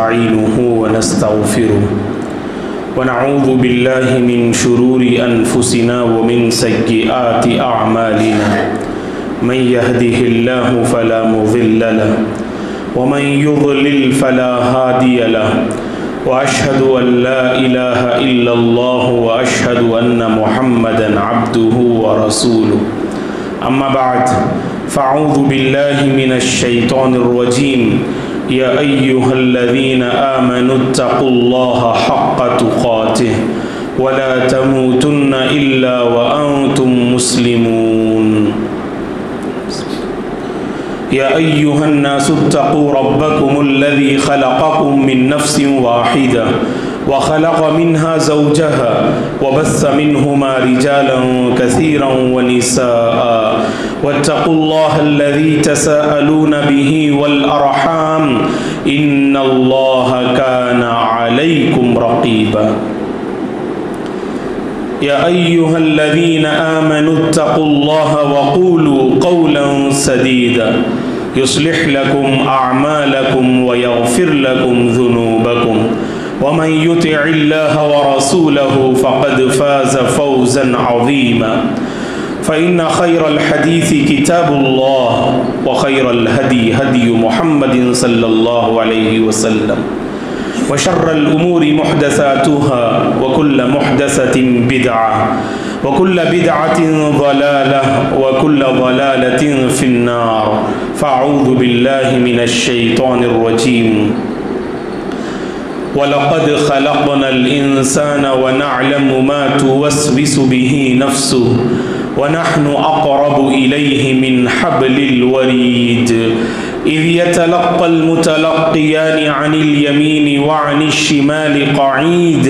ونستعينه ونستغفره ونعوذ بالله من شرور أنفسنا ومن سيئات أعمالنا من يهده الله فلا مضل له ومن يضلل فلا هادي له وأشهد أن لا إله إلا الله وأشهد أن محمدا عبده ورسوله أما بعد فأعوذ بالله من الشيطان الرجيم يا أيها الذين آمنوا اتقوا الله حق تقاته ولا تموتن إلا وأنتم مسلمون يا أيها الناس اتقوا ربكم الذي خلقكم من نفس واحدة وخلق منها زوجها وبث منهما رجالا كثيرا ونساء واتقوا الله الذي تساءلون به والأرحام إن الله كان عليكم رقيبا يا أيها الذين آمنوا اتقوا الله وقولوا قولا سديدا يصلح لكم أعمالكم ويغفر لكم ذنوبكم ومن يطع الله ورسوله فقد فاز فوزا عظيما فإن خير الحديث كتاب الله وخير الهدي هدي محمد صلى الله عليه وسلم وشر الأمور محدثاتها وكل محدثة بدعة وكل بدعة ضلالة وكل ضلالة في النار فأعوذ بالله من الشيطان الرجيم وَلَقَدْ خَلَقْنَا الْإِنسَانَ وَنَعْلَمُ مَا تُوَسْوِسُ بِهِ نَفْسُهُ وَنَحْنُ أَقْرَبُ إِلَيْهِ مِنْ حَبْلِ الْوَرِيدِ إِذْ يَتَلَقَّى الْمُتَلَقِّيَانِ عَنِ الْيَمِينِ وَعَنِ الشِّمَالِ قَعِيدٌ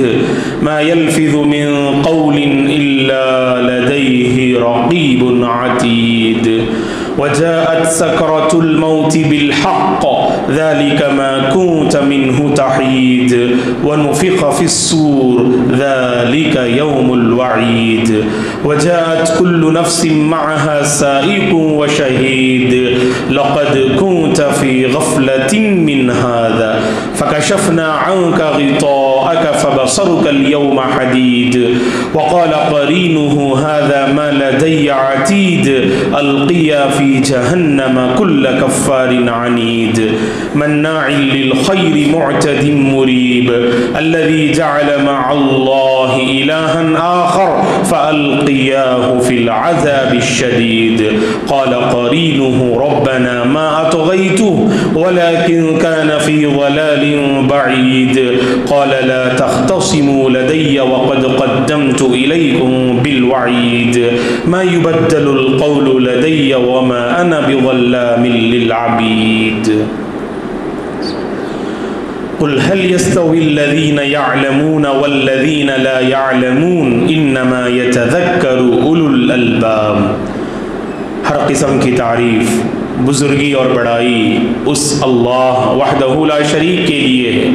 مَا يَلْفِظُ مِنْ قَوْلٍ إِلَّا لَدَيْهِ رَقِيبٌ عَتِيدٌ وجاءت سكرة الموت بالحق ذلك ما كنت منه تحيد ونفخ في الصور ذلك يوم الوعيد وجاءت كل نفس معها سائق وشهيد لقد كنت في غفلة من هذا فكشفنا عنك غطاءك فبصرك اليوم حديد وقال قرينه هذا ما لدي عتيد ألقيا في جهنم كل كفار عنيد مناع للخير معتد مريب الذي جعل مع الله إلها آخر فألقياه في العذاب الشديد قال قرينه ربنا ما أطغيته ولكن كان في ضلال بعيد قال لا تختصموا لدي وقد قدمت إليكم بالوعيد ما يبدل القول لدي وما أنا بظلام للعبيد قل هل يستوي الذين يعلمون والذين لا يعلمون إنما يتذكر أولو الألباب ہر قسم کی تعریف بزرگی اور بڑائی اس اللہ وحدہ لا شریک کے لیے ہے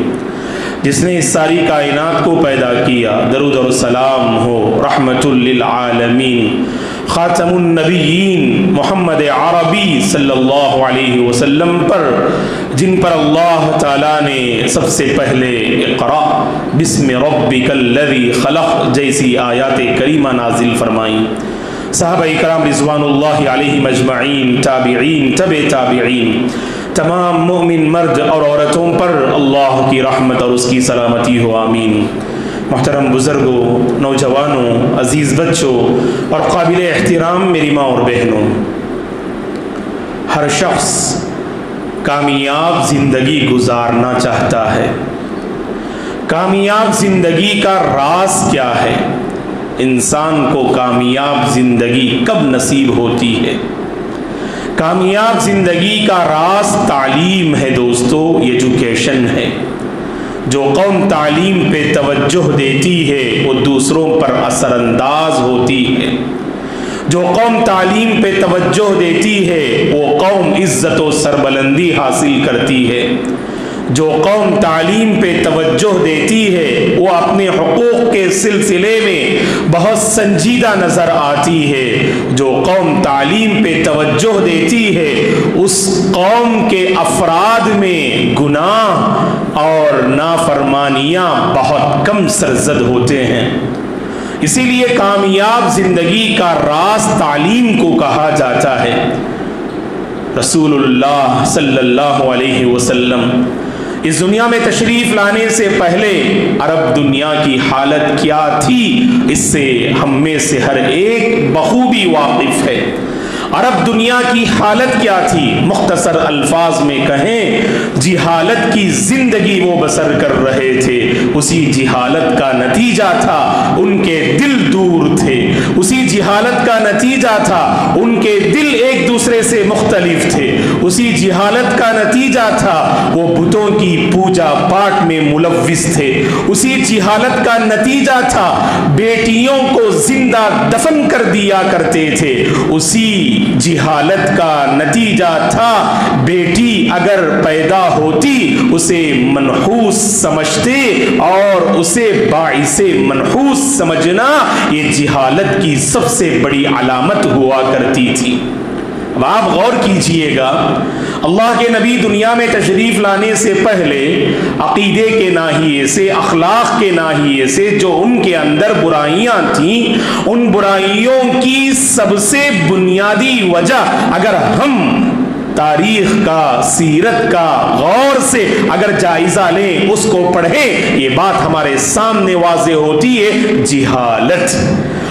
جس نے اس ساری کائنات کو پیدا کیا درود اور سلام ہو رحمت للعالمین خاتم النبیین محمد عربی صلی اللہ علیہ وسلم پر جن پر اللہ تعالیٰ نے سب سے پہلے اقرا بسم ربک الذی خلق جیسی آیات کریمہ نازل فرمائیں صحابہ کرام رضوان اللہ علیہم اجمعین تابعین تبع تابعین تمام مومن مرد اور عورتوں پر اللہ کی رحمت اور اس کی سلامتی ہو آمین محترم بزرگوں نوجوانوں عزیز بچوں اور قابل احترام میری ماں اور بہنوں ہر شخص کامیاب زندگی گزارنا چاہتا ہے کامیاب زندگی کا راز کیا ہے انسان کو کامیاب زندگی کب نصیب ہوتی ہے کامیاب زندگی کا راز تعلیم ہے دوستو ایجوکیشن ہے جو قوم تعلیم پہ توجہ دیتی ہے وہ دوسروں پر اثر انداز ہوتی ہے جو قوم تعلیم پہ توجہ دیتی ہے وہ قوم عزت و سربلندی حاصل کرتی ہے جو قوم تعلیم پہ توجہ دیتی ہے وہ اپنے حقوق کے سلسلے میں بہت سنجیدہ نظر آتی ہے. جو قوم تعلیم پہ توجہ دیتی ہے اس قوم کے افراد میں گناہ اور نافرمانیاں بہت کم سرزد ہوتے ہیں۔ اسی لیے کامیاب زندگی کا راز تعلیم کو کہا جاتا ہے۔ رسول اللہ صلی اللہ علیہ وسلم اس دنیا میں تشریف لانے سے پہلے عرب دنیا کی حالت کیا تھی، اس سے ہم میں سے ہر ایک بخوبی واقف ہے۔ عرب دنیا کی حالت کیا تھی؟ مختصر الفاظ میں کہیں، جہالت کی زندگی وہ بسر کر رہے تھے۔ اسی جہالت کا نتیجہ تھا ان کے دل دور تھے، اسی جہالت کا نتیجہ تھا ان کے دل ایک دوسرے سے مختلف تھے، اسی جہالت کا نتیجہ تھا وہ بتوں کی پوجا پاٹ میں ملوث تھے، اسی جہالت کا نتیجہ تھا بیٹیوں کو زندہ دفن کر دیا کرتے تھے، اسی جہالت کا نتیجہ تھا بیٹی اگر پیدا ہوتی اسے منحوس سمجھتے، اور اسے باعث منحوس سمجھنا یہ جہالت کی سب سے بڑی علامت ہوا کرتی تھی۔ اب آپ غور کیجئے گا، اللہ کے نبی دنیا میں تشریف لانے سے پہلے عقیدے کے ناحیے سے، اخلاق کے ناحیے سے جو ان کے اندر برائیاں تھیں، ان برائیوں کی سب سے بنیادی وجہ اگر ہم تاریخ کا، سیرت کا غور سے اگر جائزہ لیں، اس کو پڑھیں، یہ بات ہمارے سامنے واضح ہوتی ہے، جہالت۔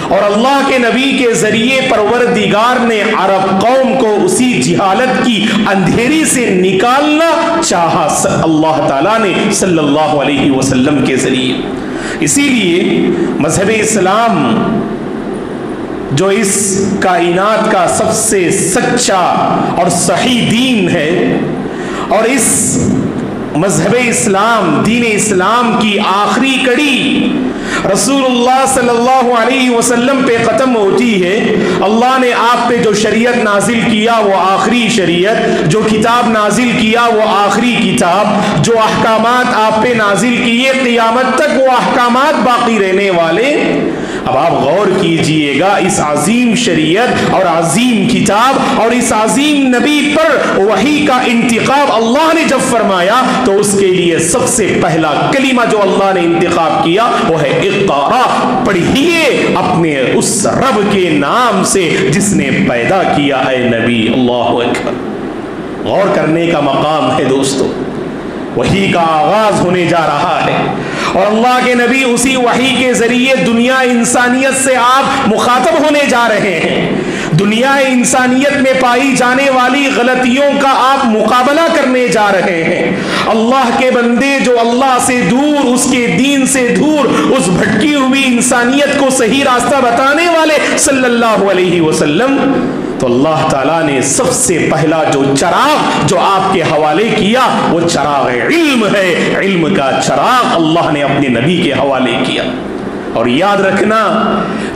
اور اللہ کے نبی کے ذریعے پروردگار نے عرب قوم کو اسی جہالت کی اندھیری سے نکالنا چاہا اللہ تعالیٰ نے صلی اللہ علیہ وسلم کے ذریعے۔ اسی لیے مذہب اسلام جو اس کائنات کا سب سے سچا اور صحیح دین ہے، اور اس مذہب اسلام، دین اسلام کی آخری کڑی رسول اللہ صلی اللہ علیہ وسلم پہ ختم ہوتی ہے۔ اللہ نے آپ پہ جو شریعت نازل کیا وہ آخری شریعت، جو کتاب نازل کیا وہ آخری کتاب، جو احکامات آپ پہ نازل کیے قیامت تک وہ احکامات باقی رہنے والے۔ اب آپ غور کیجئے گا، اس عظیم شریعت اور عظیم کتاب اور اس عظیم نبی پر وحی کا انتخاب اللہ نے جب فرمایا تو اس کے لیے سب سے پہلا کلمہ جو اللہ نے انتخاب کیا وہ ہے اقرا، پڑھیے اپنے اس رب کے نام سے جس نے پیدا کیا ہے نبی۔ اللہ اکبر، غور کرنے کا مقام ہے دوستو۔ وحی کا آغاز ہونے جا رہا ہے اور اللہ کے نبی اسی وحی کے ذریعے دنیا انسانیت سے آپ مخاطب ہونے جا رہے ہیں۔ دنیا انسانیت میں پائی جانے والی غلطیوں کا آپ مقابلہ کرنے جا رہے ہیں۔ اللہ کے بندے جو اللہ سے دور، اس کے دین سے دور، اس بھٹکی ہوئی انسانیت کو صحیح راستہ بتانے والے صلی اللہ علیہ وسلم، تو اللہ تعالیٰ نے سب سے پہلا جو چراغ جو آپ کے حوالے کیا وہ چراغ علم ہے۔ علم کا چراغ اللہ نے اپنے نبی کے حوالے کیا۔ اور یاد رکھنا،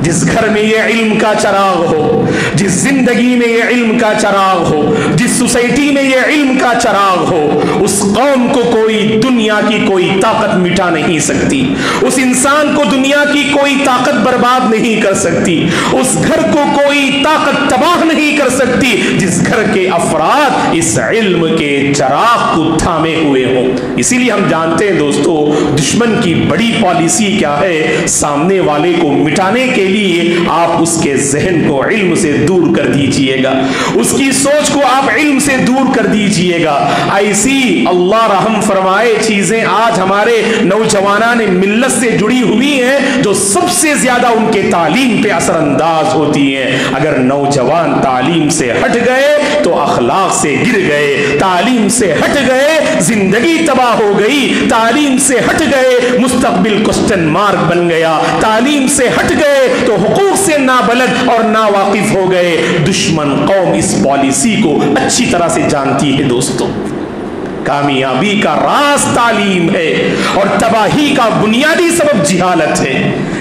جس گھر میں یہ علم کا چراغ ہو، جس زندگی میں یہ علم کا چراغ ہو، جس سوسائٹی میں یہ علم کا چراغ ہو، اس قوم کو کوئی دنیا کی کوئی طاقت مٹا نہیں سکتی، اس انسان کو دنیا کی کوئی طاقت برباد نہیں کر سکتی، اس گھر کو کوئی طاقت تباہ نہیں کر سکتی جس گھر کے افراد اس علم کے چراغ کو تھامے ہوئے ہوں۔ اسی لیے ہم جانتے ہیں دوستو، دشمن کی بڑی پالیسی کیا ہے؟ سامنے والے کو مٹانے کے لیے آپ اس کے ذہن کو علم سے دور کر دیجئے گا، اس کی سوچ کو آپ علم سے دور کر دیجئے گا۔ ایسی اللہ رحم فرمائے چیزیں آج ہمارے نوجوانان ملت سے جڑی ہوئی ہیں جو سب سے زیادہ ان کے تعلیم پہ اثر انداز ہوتی ہیں۔ اگر نوجوان تعلیم سے ہٹ گئے تو اخلاق سے گر گئے، تعلیم سے ہٹ گئے زندگی تباہ ہو گئی، تعلیم سے ہٹ گئے مستقبل کوسچن مارک بن گیا، تعلیم سے ہٹ گئے تو حقوق سے نابلد اور ناواقف ہو گئے۔ دشمن قوم اس پالیسی کو اچھی طرح سے جانتی ہے دوستو۔ کامیابی کا راز تعلیم ہے اور تباہی کا بنیادی سبب جہالت ہے۔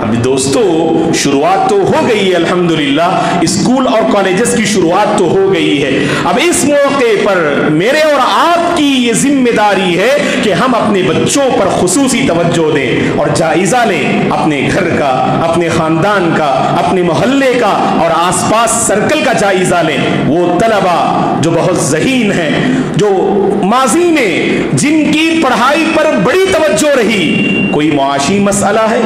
اب دوستو شروعات تو ہو گئی ہے الحمدللہ، اسکول اور کالجز کی شروعات تو ہو گئی ہے۔ اب اس موقع پر میرے اور آپ کی یہ ذمہ داری ہے کہ ہم اپنے بچوں پر خصوصی توجہ دیں اور جائزہ لیں، اپنے گھر کا، اپنے خاندان کا، اپنے محلے کا اور آس پاس سرکل کا جائزہ لیں۔ وہ طلبہ جو بہت ذہین ہیں، جو ماضی میں جن کی پڑھائی پر بڑی توجہ رہی، کوئی معاشی مسئلہ ہے،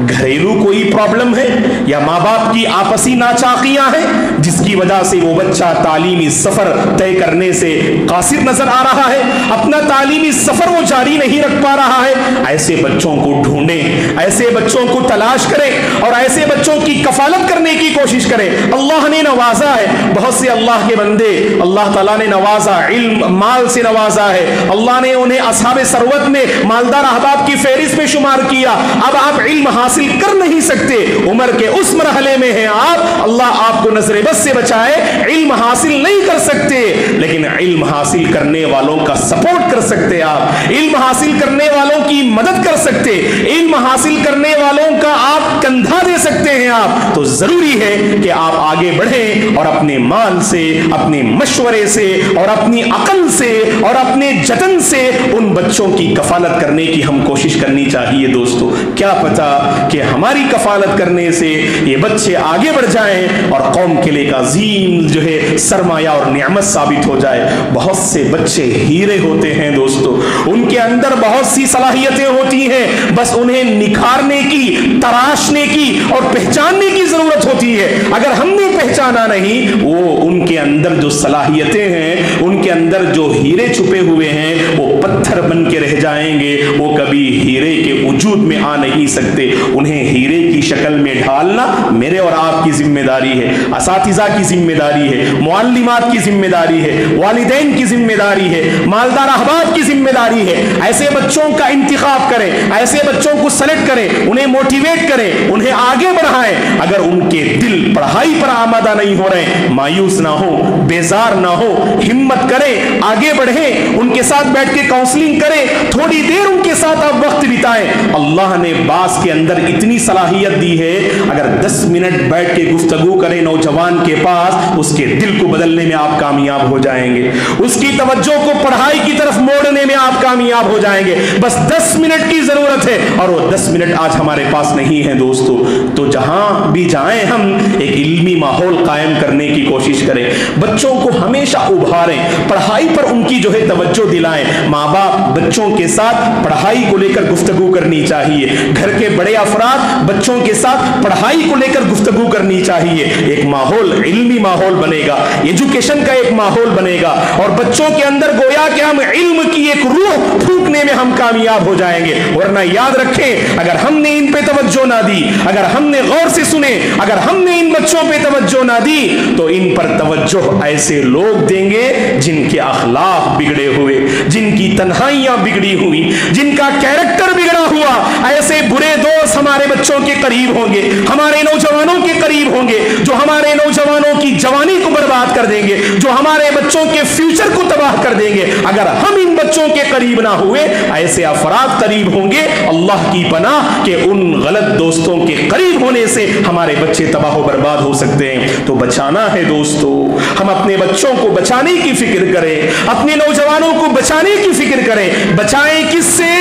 گھریلو کوئی پرابلم ہے، یا ماں باپ کی آپسی ناچاقیاں ہیں جس کی وجہ سے وہ بچہ تعلیمی سفر طے کرنے سے قاصر نظر آ رہا ہے، اپنا تعلیمی سفر وہ جاری نہیں رکھ پا رہا ہے، ایسے بچوں کو ڈھونڈیں، ایسے بچوں کو تلاش کریں اور ایسے بچوں کی کفالت کرنے کی کوشش کریں۔ اللہ نے نوازا ہے بہت سے اللہ کے بندے، اللہ تعالیٰ نے نوازا، علم مال سے نوازا ہے، اللہ نے انہیں اصحاب ثروت میں مالدار احباب کی فہرست میں شمار کیا۔ اب آپ علم حاصل کر نہیں سکتے، عمر کے اس مرحلے میں ہیں آپ، اللہ آپ کو نظر بد سے بچائے، علم حاصل نہیں کر سکتے، لیکن علم حاصل کرنے والوں کا سپورٹ کر سکتے، آپ علم حاصل کرنے والوں کی مدد کر سکتے، علم حاصل کرنے والوں کا آپ کندھا دے سکتے ہیں۔ آپ تو ضروری ہے کہ آپ آگے بڑھیں اور اپنے مال سے، اپنے مشورے سے اور اپنی عقل سے اور اپنے جتن سے ان بچوں کی کفالت کرنے کی ہم کوشش کرنی چاہیے۔ دوستو کیا پتا کہ ہماری کفالت کرنے سے یہ بچے آگے بڑھ جائیں اور قوم کے لیے ایک عظیم جو ہے سرمایہ اور نعمت ثابت ہو جائے۔ بہت سے بچے ہیرے ہوتے ہیں دوستو، ان کے اندر بہت سی صلاحیتیں ہوتی ہیں، بس انہیں نکھارنے کی، تراشنے کی اور پہچاننے کی ضرورت ہوتی ہے۔ اگر ہم نے پہچانا نہیں، وہ ان کے اندر جو صلاحیتیں ہیں، ان کے اندر جو ہیرے چھپے ہوئے ہیں، وہ پتھر بن کے رہ جائیں گے، وہ کبھی ہیرے کے وجود میں آ نہیں سکتے۔ انہیں ہیرے کی شکل میں ڈھالنا میرے اور آپ کی ذمہ داری ہے، اساتذہ کی ذمہ داری ہے، معلمات کی ذمہ داری ہے، والدین کی ذمہ داری ہے، مالدار احباب کی ذمہ داری ہے۔ ایسے بچوں کا انتخاب کریں، ایسے بچوں کو سلیکٹ کریں، انہیں موٹیویٹ کریں، انہیں آگے بڑھائیں۔ اگر ان کے دل پڑھائی پر آمادہ نہیں ہو رہے، مایوس نہ ہو، بیزار نہ ہو، ہمت کریں، آگے بڑھیں، ان کے ساتھ بیٹھ کے کاؤنسلنگ کریں، تھوڑی دیر ان کے ساتھ آپ وقت بتائیں۔ اللہ نے باس کے اندر اتنی صلاحیت دی ہے، اگر 10 منٹ بیٹھ کے گفتگو کریں نوجوان کے پاس، اس کے دل کو بدلنے میں آپ کامیاب ہو جائیں گے، اس کی توجہ کو پڑھائی کی طرف موڑنے میں آپ کامیاب ہو جائیں گے۔ بس 10 منٹ کی ضرورت ہے اور وہ 10 منٹ آج ہمارے پاس نہیں ہے دوستو۔ تو جہاں بھی جائیں ہم ایک علمی ماحول قائم کرنے کی کوشش کریں، بچوں کو ہمیشہ ابھاریں، پڑھائی پر ان کی جو ہے توجہ دلائیں۔ ماں باپ بچوں کے ساتھ پڑھائی کو لے کر گفتگو کرنی چاہیے، گھر کے بڑے افراد بچوں کے ساتھ پڑھائی کو لے کر گفتگو کرنی چاہیے۔ ایک ماحول، علمی ماحول بنے گا، ایجوکیشن کا ایک ماحول بنے گا اور بچوں کے اندر گویا کہ ہم علم کی ایک روح پھونکنے میں ہم کامیاب ہو جائیں گے۔ ورنہ یاد رکھیں، اگر ہم نے ان پہ توجہ نہ دی، اگر ہم نے غور سے سنے، اگر ہم نے ان بچوں پہ توجہ نہ دی، تو ان پر توجہ ایسے لوگ دیں گے جن کے اخلاق بگڑے ہوئے، جن کی تنہائیاں بگڑی ہوئی، جن کا کیریکٹر بگڑا ہوا، ایسے برے دوست ہمارے بچوں کے قریب ہوں گے، ہمارے نوجوانوں کے قریب ہوں گے، جو ہمارے نوجوانوں کی جوانی کو برباد کر دیں گے، جو ہمارے بچوں کے فیوچر کو تباہ کر دیں گے۔ اگر ہم ان بچوں کے قریب نہ ہوئے، ایسے افراد قریب ہوں گے، اللہ کی پناہ کہ ان غلط دوستوں کے قریب ہونے سے ہمارے بچے تباہ و برباد ہو سکتے ہیں۔ تو بچانا ہے دوستو، ہم اپنے بچوں کو بچانے کی فکر کریں، اپنے نوجوانوں کو بچانے کی فکر کریں۔ بچائیں کس سے؟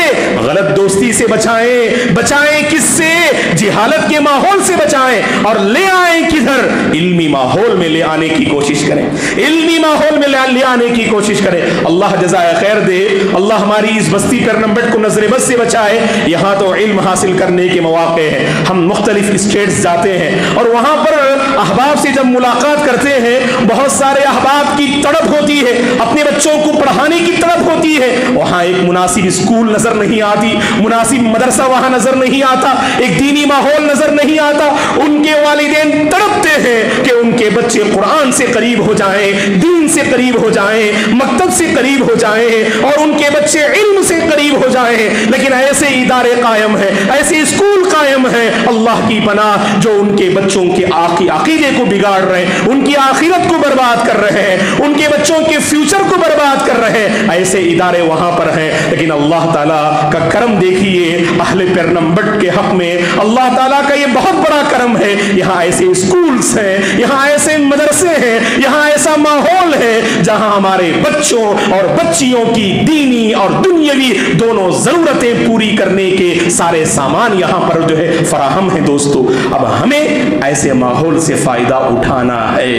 غلط دوستی سے بچائیں، بچائیں کس سے؟ جہالت کے ماحول سے بچائیں، اور لے آئیں کدھر؟ علمی ماحول میں لے آنے کی کوشش کریں، علمی ماحول میں لے آنے کی کوشش کریں۔ اللہ جزائے خیر دے، اللہ ہماری اس بستی پیرنمبٹ کو نظر بد سے بچائے۔ یہاں تو علم حاصل کرنے کے مواقع ہیں، ہم مختلف اسٹیٹس جاتے ہیں اور وہاں پر احباب سے جب ملاقات کرتے ہیں، بہت سارے احباب کی تڑپ ہوتی ہے، اپنے بچوں کو پڑھانے کی تڑپ ہوتی ہے، وہاں ایک مناسب اسکول نظر نہیں آتی، مناسب مدرسہ وہاں نظر نہیں آتا، ایک دینی ماحول نظر نہیں آتا۔ ان کے والدین تڑپتے ہیں کہ ان کے بچے قرآن سے قریب ہو جائیں، دین سے قریب ہو جائیں، مکتب سے قریب ہو جائیں اور ان کے بچے علم سے قریب ہو جائیں، لیکن لیکن ایسے ادارے قائم ہیں, ایسے اسکول قائم ہیں, اللہ کی پناہ, جو ان کے بچوں کے عقیدے کو بگاڑ رہے ہیں, ان کی آخرت کو برباد کر رہے ہیں, ان کے بچوں کے فیوچر کو برباد کر رہے ہیں. ایسے ادارے وہاں پر ہیں. لیکن اللہ تعالیٰ کا کرم دیکھیے اہل پیرنمبٹ کے حق میں, اللہ تعالیٰ کا یہ بہت بڑا کرم ہے. یہاں ایسے اسکولز ہیں, یہاں ایسے مدرسے ہیں, یہاں ایسا ماحول ہے جہاں ہمارے بچوں اور بچیوں کی دینی اور دنیاوی دونوں ضرورتیں پوری کرنے کے سارے سامان یہاں پر جو ہے فراہم ہیں. دوستو, اب ہمیں ایسے ماحول سے فائدہ اٹھانا ہے,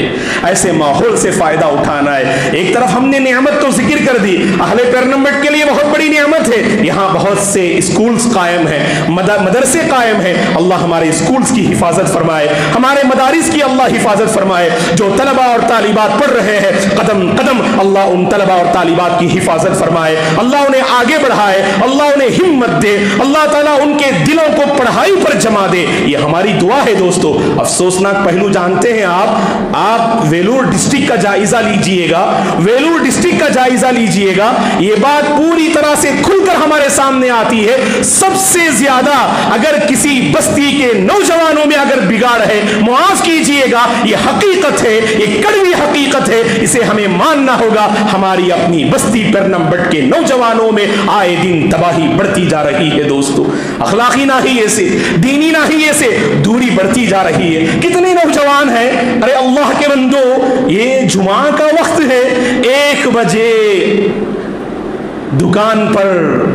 ایسے ماحول سے فائدہ اٹھانا ہے. ایک طرف ہم نے نعمت تو ذکر کر دی, اہل پیرنمبٹ کے لیے بہت بڑی نعمت ہے, یہاں بہت سے اسکولز قائم ہیں, مدرسے قائم ہیں. اللہ ہمارے اسکولز کی حفاظت فرمائے, ہمارے مدارس کی اللہ حفاظت فرمائے. جو طلبہ اور طالبات پڑھ رہے ہیں قدم قدم اللہ ان طلبہ اور طالبات کی حفاظت فرمائے, اللہ انہیں آگے بڑھائے, اللہ انہیں ہمت دے, اللہ تعالیٰ ان کے دلوں کو پڑھائی پر جما دے. یہ ہماری دعا ہے. دوستو, افسوسناک پہلو جانتے ہیں آپ ویلور ڈسٹرکٹ کا جائزہ لیجئے گا, ویلور ڈسٹرکٹ کا جائزہ لیجئے گا, یہ بات پوری طرح سے کھل کر ہمارے سامنے آتی ہے. سب سے زیادہ اگر کسی بستی کے نوجوانوں میں اگر بگاڑ ہے, معاف کیجئے گا, یہ حقیقت ہے, یہ کڑوی حقیقت ہے, اسے ہمیں ماننا ہوگا. ہماری اپنی بستی پیرنمبٹ کے نوجوانوں میں آئے دن تباہی بڑھتی جا رہی ہے. دوستو, اخلاقی ناحیے سے, دینی ناحیے سے دوری بڑھتی جا رہی ہے. کتنے نوجوان ہیں, ارے اللہ کے بندو, یہ جمعہ کا وقت ہے, 1 بجے دکان پر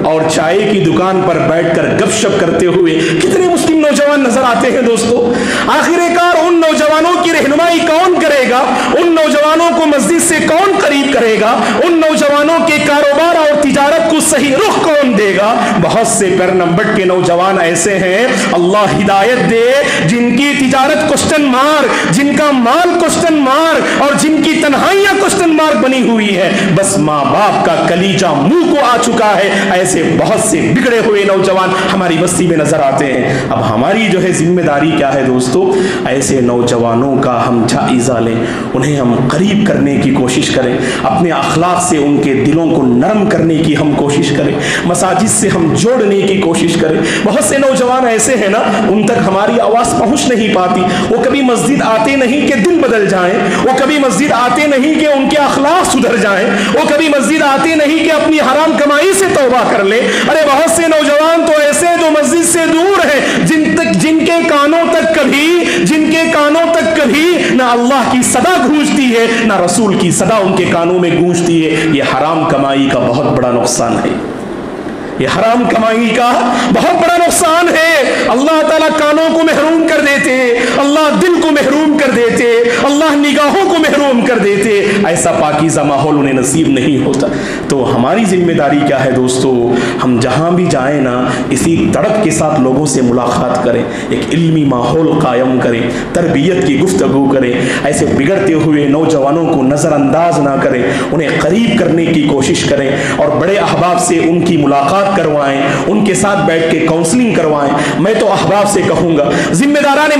اور چائے کی دکان پر بیٹھ کر گپ شپ کرتے ہوئے کتنے مسلم نوجوان نظر آتے ہیں. دوستو, آخر کار ان نوجوانوں کی رہنمائی کون کرے گا, ان نوجوانوں کو مسجد سے کون قریب کرے گا, ان نوجوانوں کے کاروبار اور تجارت کو صحیح رخ کون دے گا. بہت سے پیرنمبٹ کے نوجوان ایسے ہیں, اللہ ہدایت دے, جن کی تجارت کوسچن مارک, جن کا مال کوسچن مارک اور جن کی تنہائیاں کوسچن مارک بنی ہوئی ہے. بس ماں باپ کا کلیجہ منہ کو آ چکا ہے. ایسے بہت سے بگڑے ہوئے نوجوان ہماری بستی میں نظر آتے ہیں. اب ہماری جو ہے ذمہ داری کیا ہے دوستو, ایسے نوجوانوں کا ہم جائزہ لیں, انہیں ہم قریب کرنے کی کوشش کریں, اپنے اخلاق سے ان کے دلوں کو نرم کرنے کی ہم کوشش کریں, مساجد سے ہم جوڑنے کی کوشش کریں. بہت سے نوجوان ایسے ہیں نا, ان تک ہماری آواز پہنچ نہیں پاتی. وہ کبھی مسجد آتے نہیں کہ دل بدل جائیں, وہ کبھی مسجد آتے نہیں کہ ان کے اخلاق سدھر جائیں, وہ کبھی مسجد آتے نہیں کہ اپنی حرام کمائی سے توبہ کر لے. ارے بہت سے نوجوان تو ایسے جو مسجد سے دور ہیں, جن کے کانوں تک کبھی نہ اللہ کی صدا گونجتی ہے, نہ رسول کی صدا ان کے کانوں میں گونجتی ہے. یہ حرام کمائی کا بہت بڑا نقصان ہے, یہ حرام کمائی کا بہت بڑا نقصان ہے. اللہ تعالیٰ کانوں کو محروم کر دیتے, اللہ دل کو محروم کر دیتے, اللہ نگاہوں کو محروم کر دیتے. ایسا پاکیزہ ماحول انہیں نصیب نہیں ہوتا. تو ہماری ذمہ داری کیا ہے دوستو, ہم جہاں بھی جائیں نا, اسی تڑپ کے ساتھ لوگوں سے ملاقات کریں, ایک علمی ماحول قائم کریں, تربیت کی گفتگو کریں, ایسے بگڑتے ہوئے نوجوانوں کو نظر انداز نہ کریں, انہیں قریب کرنے کی کوشش کریں, اور بڑے احباب سے ان کی ملاقات کروائیں, ان کے ساتھ بیٹھ کے کاؤنسلنگ کروائیں. میں تو احباب سے کہوں گا, ذمہ داران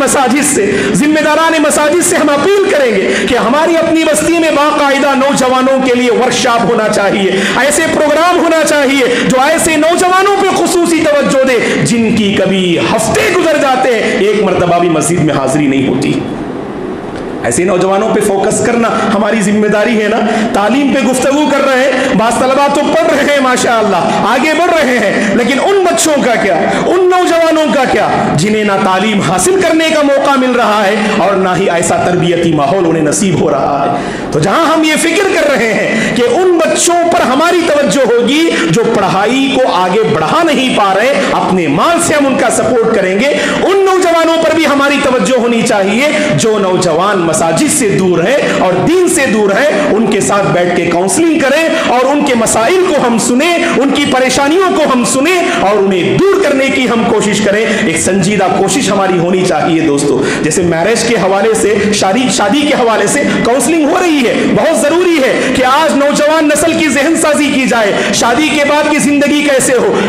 مساجد سے ہم اپیل کریں گے کہ ہماری اپنی بستی میں باقاعدہ نوجوانوں کے لیے ورکشاپ ہونا چاہیے, ایسے پروگرام ہونا چاہیے جو ایسے نوجوانوں پہ خصوصی توجہ دے جن کی کبھی ہفتے گزر جاتے ہیں, 1 مرتبہ بھی مسجد میں حاضری نہیں ہوتی. ایسے نوجوانوں پہ فوکس کرنا ہماری ذمہ داری ہے نا. تعلیم پہ گفتگو کر رہے ہیں, بعض طلبہ تو پڑھ رہے ہیں ماشاءاللہ, آگے بڑھ رہے ہیں, لیکن ان بچوں کا کیا, ان نوجوانوں کا کیا جنہیں نہ تعلیم حاصل کرنے کا موقع مل رہا ہے اور نہ ہی ایسا تربیتی ماحول انہیں نصیب ہو رہا ہے. تو جہاں ہم یہ فکر کر رہے ہیں کہ ان بچوں پر ہماری توجہ ہوگی جو پڑھائی کو آگے بڑھا نہیں پا رہے, اپنے مال سے ہم ان کا سپورٹ کریں گے. ان نوجوانوں پر بھی ہماری توجہ ہونی چاہیے جو نوجوان مساجد سے دور ہے اور دین سے دور ہے, ان کے ساتھ بیٹھ کے کاؤنسلنگ کریں اور ان کے مسائل کو ہم سنیں, ان کی پریشانیوں کو ہم سنیں اور انہیں دور کرنے کی ہم کوشش کریں. ایک سنجیدہ کوشش ہماری ہونی چاہیے دوستو. جیسے میرج کے حوالے سے, شادی کے حوالے سے کاؤنسلنگ ہو رہی ہے, بہت ضروری ہے کہ آج نوجوان نسل کی ذہن سازی کی جائے, شادی کے بعد کی زندگی کیسے ہو,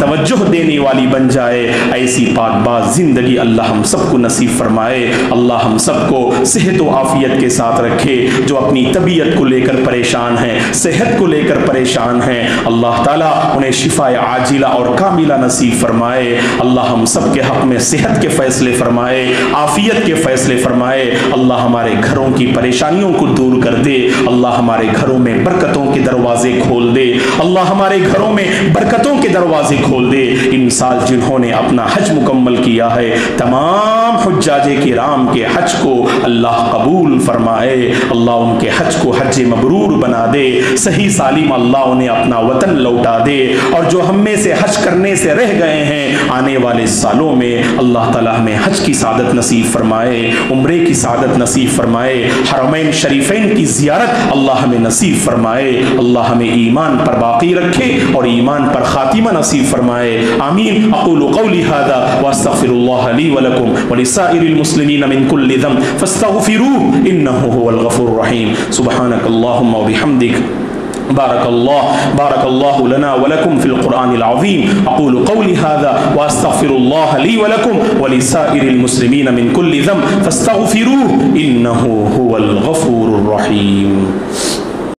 توجہ دینے والی بن جائے. ایسی پاک باز زندگی اللہ ہم سب کو نصیب فرمائے. اللہ ہم سب کو صحت و عافیت کے ساتھ رکھے. جو اپنی طبیعت کو لے کر پریشان ہیں, صحت کو لے کر پریشان ہیں, اللہ تعالیٰ انہیں شفا عاجلہ اور کاملہ نصیب فرمائے. اللہ ہم سب کے حق میں صحت کے فیصلے فرمائے, عافیت کے فیصلے فرمائے. اللہ ہمارے گھروں کی پریشانیوں کو دور کر دے. اللہ ہمارے گھروں میں برکتوں کے دروازے کھول دے. اللہ ہمارے گھروں میں برکتوں کے دروازے کھول دے. ان سال جنہوں نے اپنا حج مکمل کیا ہے, تمام حجاج کرام کے حج کو اللہ قبول فرمائے. اللہ ان کے حج کو حج مبرور بنا دے. صحیح سالم اللہ انہیں اپنا وطن لوٹا دے. اور جو ہم میں سے حج کرنے سے رہ گئے ہیں, آنے والے سالوں میں اللہ تعالیٰ ہمیں حج کی سعادت نصیب فرمائے, عمرے کی سعادت نصیب فرمائے, حرمین شریفین کی زیارت اللہ ہمیں نصیب فرمائے. اللہ ہمیں ایمان پر باقی رکھے اور ایمان پر خاتمہ نصیب فرمائے. آمین. اقول قولی هذا واستغفر الله لي ولكم ولسائر المسلمين من كل ذنب فاستغفروه انه هو الغفور الرحيم. سبحانك اللهم وبحمدك بارك الله لنا ولكم في القرآن العظيم. أقول قولي هذا وأستغفر الله لي ولكم ولسائر المسلمين من كل ذنب فاستغفروه إنه هو الغفور